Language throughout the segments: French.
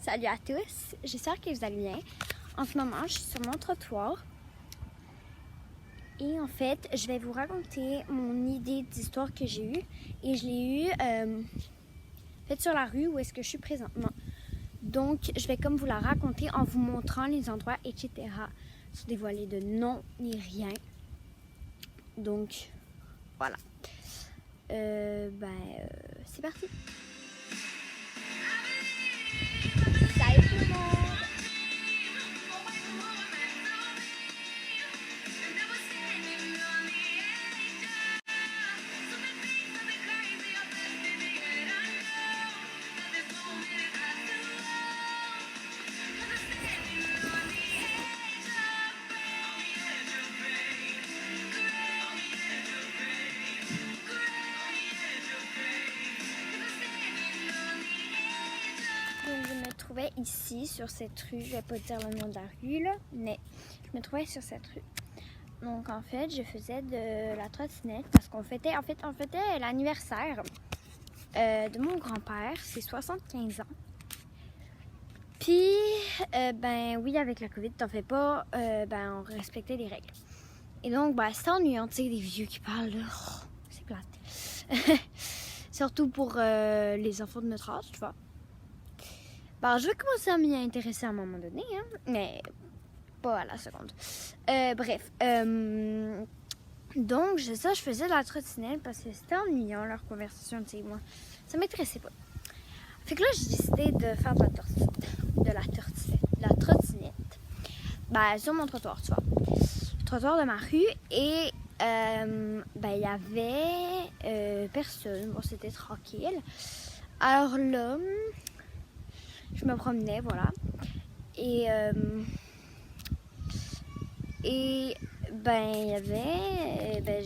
Salut à tous, j'espère que vous allez bien. En ce moment, je suis sur mon trottoir. Et en fait, je vais vous raconter mon idée d'histoire que j'ai eue. Et je l'ai eue faite sur la rue où est-ce que je suis présentement. Donc, je vais comme vous la raconter en vous montrant les endroits, etc. Sans dévoiler de nom ni rien. Donc, voilà. C'est parti. Salut tout le monde! Donc, je me trouvais ici, sur cette rue. Je vais pas dire le nom de la rue, là, mais je me trouvais sur cette rue. Donc, en fait, je faisais de la trottinette parce qu'on fêtait l'anniversaire de mon grand-père. C'est 75 ans. Puis, oui, avec la COVID, t'en fais pas, on respectait les règles. Et donc, c'est ennuyant, tu sais, des vieux qui parlent, là. Oh, c'est plate. Surtout pour les enfants de notre âge, tu vois. Je vais commencer à m'y intéresser à un moment donné, hein, mais pas à la seconde. Donc, je faisais de la trottinette parce que c'était ennuyant, leur conversation, tu sais, moi. Ça m'intéressait pas. Fait que là, j'ai décidé de faire de la trottinette. Sur mon trottoir, tu vois. Le trottoir de ma rue. Et, il y avait personne. Bon, c'était tranquille. Alors là, je me promenais, voilà. Et il y avait...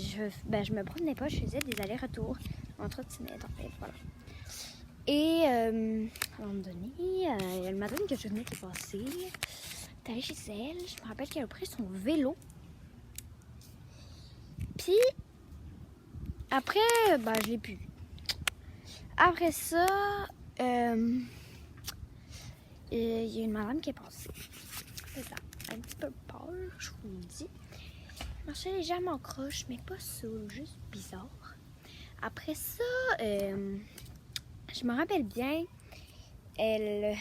je me promenais pas, je faisais des allers-retours en trottinette, en fait, voilà. Et à un moment donné, il y a une madame que je venais qui est passée. Elle est allée chez elle. Je me rappelle qu'elle a pris son vélo. Puis, après, je l'ai plus vu. Après ça, il y a une madame qui est passée. C'est ça, un petit peu peur, je vous le dis. Elle marchait légèrement croche, mais pas saoul, juste bizarre. Après ça, je me rappelle bien, elle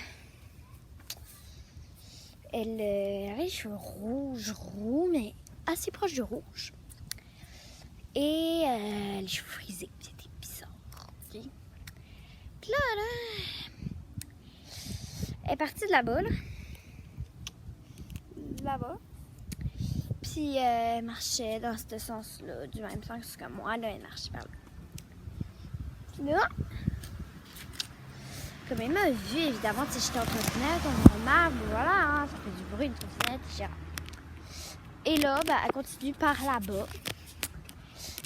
avait les cheveux roux, mais assez proches du rouge. Et les cheveux frisés, c'était bizarre. Okay? Puis là, elle est partie de là-bas, là-bas. Puis elle marchait dans ce sens-là, du même sens que moi, là, elle marchait par là. Puis là, comme elle m'a vu, évidemment, si j'étais en trottinette, on remarque, voilà, hein, ça fait du bruit, une trottinette, etc. Et là, elle continue par là-bas.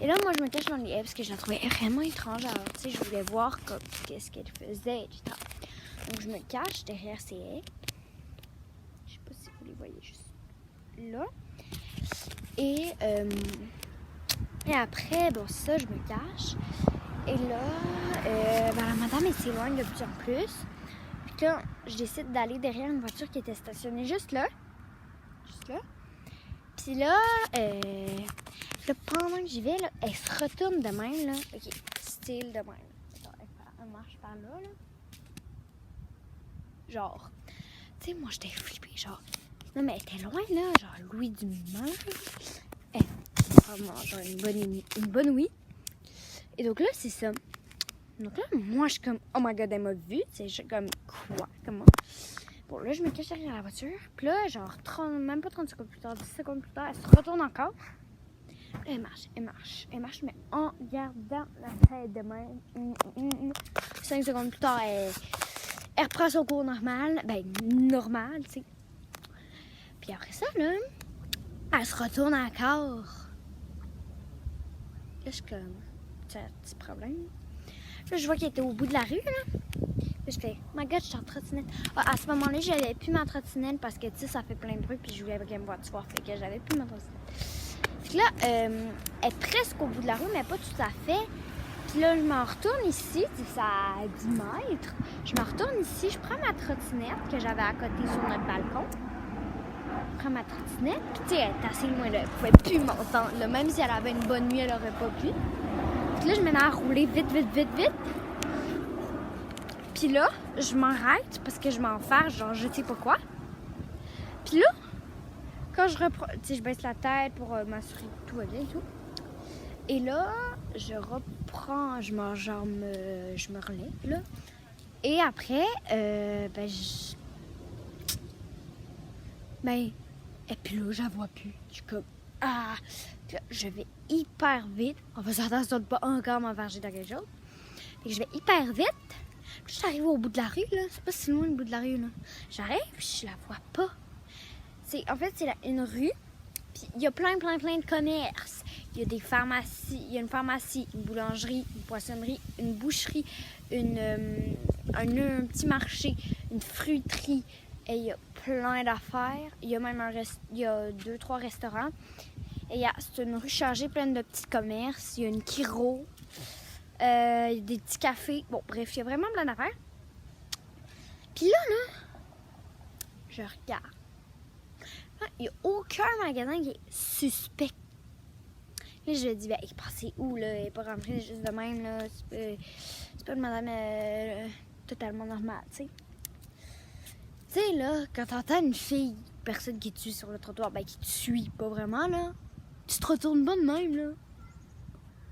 Et là, moi, je me cache dans les haies parce que je la trouvais vraiment étrange. Alors, tu sais, je voulais voir qu'est-ce qu'elle faisait, etc. Donc, je me cache derrière ces haies. Je sais pas si vous les voyez juste là. Et après, ça, je me cache. Et là, la madame, elle s'éloigne de plus en plus. Puis là, je décide d'aller derrière une voiture qui était stationnée juste là. Puis là, pendant que j'y vais, là, elle se retourne de même, là. OK, style de même. Attends, elle marche par là, là. Genre, tu sais, moi, j'étais flippée, genre. Non, mais elle était loin, là, genre Louis Dumas. Vraiment, genre une bonne oui. Et donc là, c'est ça. Donc là, moi, je suis comme, oh my god, elle m'a vu. Tu sais, je suis comme, quoi? Comment? Bon, là, je me cache derrière la voiture. Puis là, genre, même pas 30 secondes plus tard, 10 secondes plus tard, elle se retourne encore. Elle marche, mais en gardant la tête de même. 5 secondes plus tard, elle reprend son cours normal. Normal, tu sais. Puis après ça, là, elle se retourne encore. Là, je suis comme, c'est un petit problème. Là, je vois qu'elle était au bout de la rue, là. Là, je fais, oh my god, je suis en trottinette. À ce moment-là, j'avais plus ma trottinette parce que, tu sais, ça fait plein de bruit, puis je voulais vraiment voir, tu vois. Fait que j'avais plus ma trottinette. Fait que là, elle est presque au bout de la rue, mais pas tout à fait. Puis là, je m'en retourne ici, c'est à 10 mètres. Je me retourne ici, je prends ma trottinette que j'avais à côté sur notre balcon. Je prends ma trottinette, puis tu sais, elle est assez loin là, elle pouvait plus m'entendre. Là, même si elle avait une bonne nuit, elle aurait pas pu. Puis là, je me mets à rouler vite. Puis là, je m'arrête parce que je m'enferme, genre je sais pas quoi. Puis là, quand je reprends, tu sais, je baisse la tête pour m'assurer que tout va bien et tout. Et là, je reprends, je me relève, là. Et après, et puis là, je la vois plus. Je suis comme, ah! Puis là, je vais hyper vite, en faisant attention de pas encore m'enfarger dans quelque chose. Fait que je vais hyper vite. Puis j'arrive au bout de la rue, là. C'est pas si loin le bout de la rue, là. J'arrive, puis je la vois pas. En fait, c'est une rue, puis il y a plein de commerces. Il y a des pharmacies, il y a une pharmacie, une boulangerie, une poissonnerie, une boucherie, un petit marché, une fruiterie. Et il y a plein d'affaires. Il y a même il y a 2-3 restaurants. Et c'est une rue chargée pleine de petits commerces. Il y a une Kiro. Il y a des petits cafés. Bon, bref, il y a vraiment plein d'affaires. Puis là, je regarde. Il n'y a aucun magasin qui est suspect. Là, je lui dis, ben, il est passé où, là? Il n'est pas rentré juste de même, là. C'est pas une madame totalement normale, tu sais. Tu sais, là, quand t'entends une fille, personne qui tue sur le trottoir, ben, qui te suit pas vraiment, là, tu te retournes pas de même, là.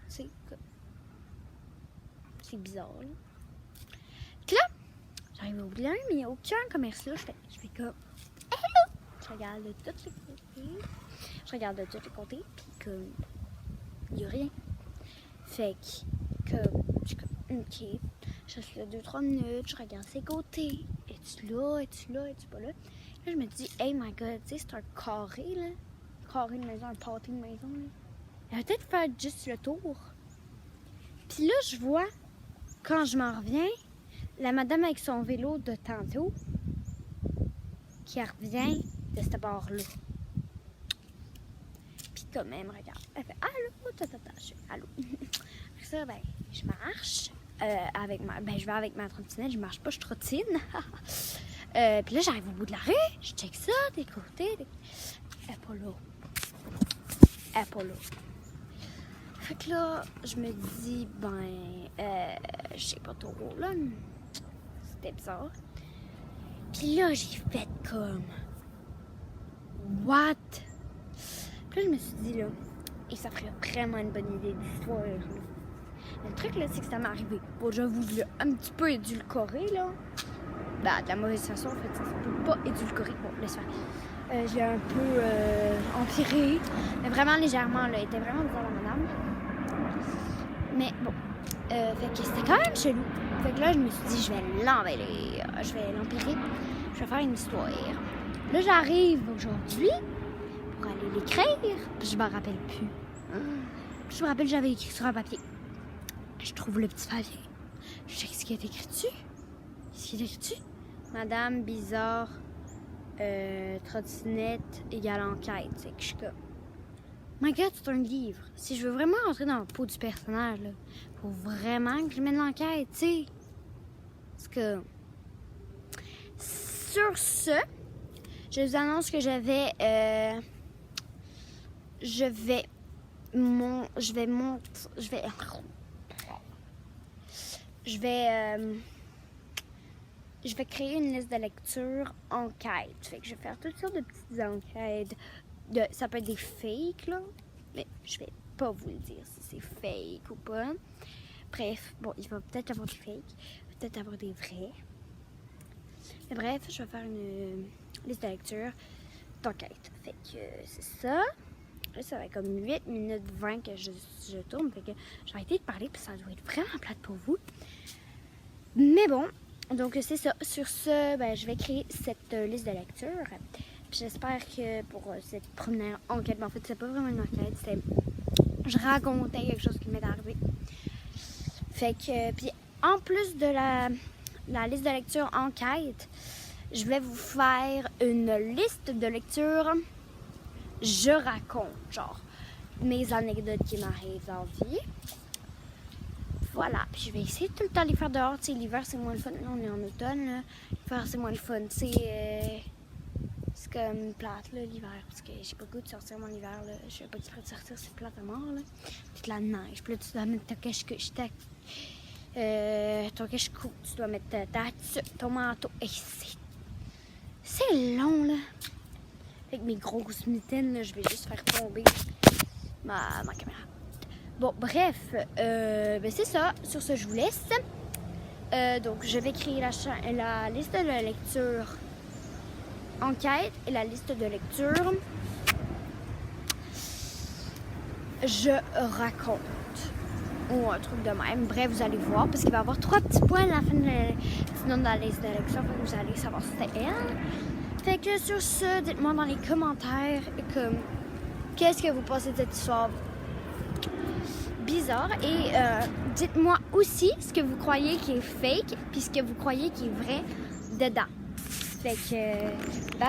Tu sais, c'est bizarre, là. Puis là, j'arrive au bout de la rue, mais il n'y a aucun commerce là. Je fais comme, hello! Je regarde de tous les côtés. Puis comme, il n'y a rien. Fait que je suis comme, ok. Je reste là 2-3 minutes, je regarde ses côtés. Es-tu là? Es-tu pas là? Là, je me dis, hey my god, tu sais, c'est un carré, là. Carré de maison, un pâté de maison, là. Elle va peut-être faire juste le tour. Puis là, je vois, quand je m'en reviens, la madame avec son vélo de tantôt, qui revient de ce bord-là. Puis quand même, regarde, elle fait allô, je fais allô. Après ça, ben, je marche je vais avec ma trottinette, je marche pas, je trottine. Puis là, j'arrive au bout de la rue, je check ça, des côtés. Elle est pas là. Fait que là, je me dis, je sais pas trop, là. C'était bizarre. Puis là, j'ai fait comme, what? Puis là, je me suis dit, là, et ça ferait vraiment une bonne idée d'histoire, là. Le truc, là, c'est que ça m'est arrivé. Bon, j'avoue, je l'ai un petit peu édulcoré, là. Ben, de la mauvaise façon, en fait, ça ne peut pas édulcorer. Bon, laisse faire. Je l'ai un peu empiré, mais vraiment légèrement, là. Elle était vraiment bizarre, la madame. Mais bon, fait que c'était quand même chelou. Fait que là, je me suis dit, je vais l'empirer. Je vais faire une histoire. Là, j'arrive aujourd'hui pour aller l'écrire, puis je m'en rappelle plus. Puis je me rappelle, j'avais écrit sur un papier. Je trouve le petit papier. Je sais ce qui est écrit dessus. Qu'est-ce qui est écrit dessus? Madame Bizarre, trottinette égale enquête. C'est que je suis comme, my God, c'est un livre. Si je veux vraiment rentrer dans le pot du personnage, là, faut vraiment que je mette l'enquête, tu sais. Parce que, sur ce, je vous annonce que je vais créer une liste de lecture enquête. Fait que je vais faire toutes sortes de petites enquêtes. Ça peut être des fakes, là. Mais je vais pas vous le dire si c'est fake ou pas. Bref, bon, il va peut-être avoir des fakes, peut-être avoir des vrais. Mais bref, je vais faire une liste de lecture d'enquête. Fait que c'est ça. Là, ça va être comme 8 minutes 20 que je tourne. Fait que j'ai arrêté de parler, puis ça doit être vraiment plate pour vous. Mais bon, donc c'est ça. Sur ce, je vais créer cette liste de lecture. Puis j'espère que pour cette première enquête, en fait, c'est pas vraiment une enquête, je racontais quelque chose qui m'est arrivé. Fait que, puis en plus de la liste de lecture enquête, je vais vous faire une liste de lecture. Je raconte, genre, mes anecdotes qui m'arrivent en vie. voilà, puis je vais essayer tout le temps de les faire dehors. Tu sais, l'hiver, c'est moins le fun. Là, on est en automne, là. L'hiver, c'est moins le fun. Tu sais, c'est comme plate, là, l'hiver. Parce que j'ai pas le goût de sortir mon hiver, là. Je suis pas du tout de sortir, c'est plate à mort, là. Puis de la neige. Puis là, tu dois mettre ton cache-couche, tu dois mettre ton manteau. Et c'est long, là. Avec mes grosses mitaines, là, je vais juste faire tomber ma caméra. Bon, bref, ben c'est ça. Sur ce, je vous laisse. Donc, je vais créer la liste de la lecture enquête et la liste de lecture je raconte. Ou un truc de même. Bref, vous allez voir, parce qu'il va y avoir 3 petits points à la fin de la liste de lecture. Vous allez savoir si c'était elle. Fait que sur ce, dites-moi dans les commentaires comme qu'est-ce que vous pensez de cette histoire bizarre. Et dites-moi aussi ce que vous croyez qui est fake, puis ce que vous croyez qui est vrai dedans. Fait que, bye!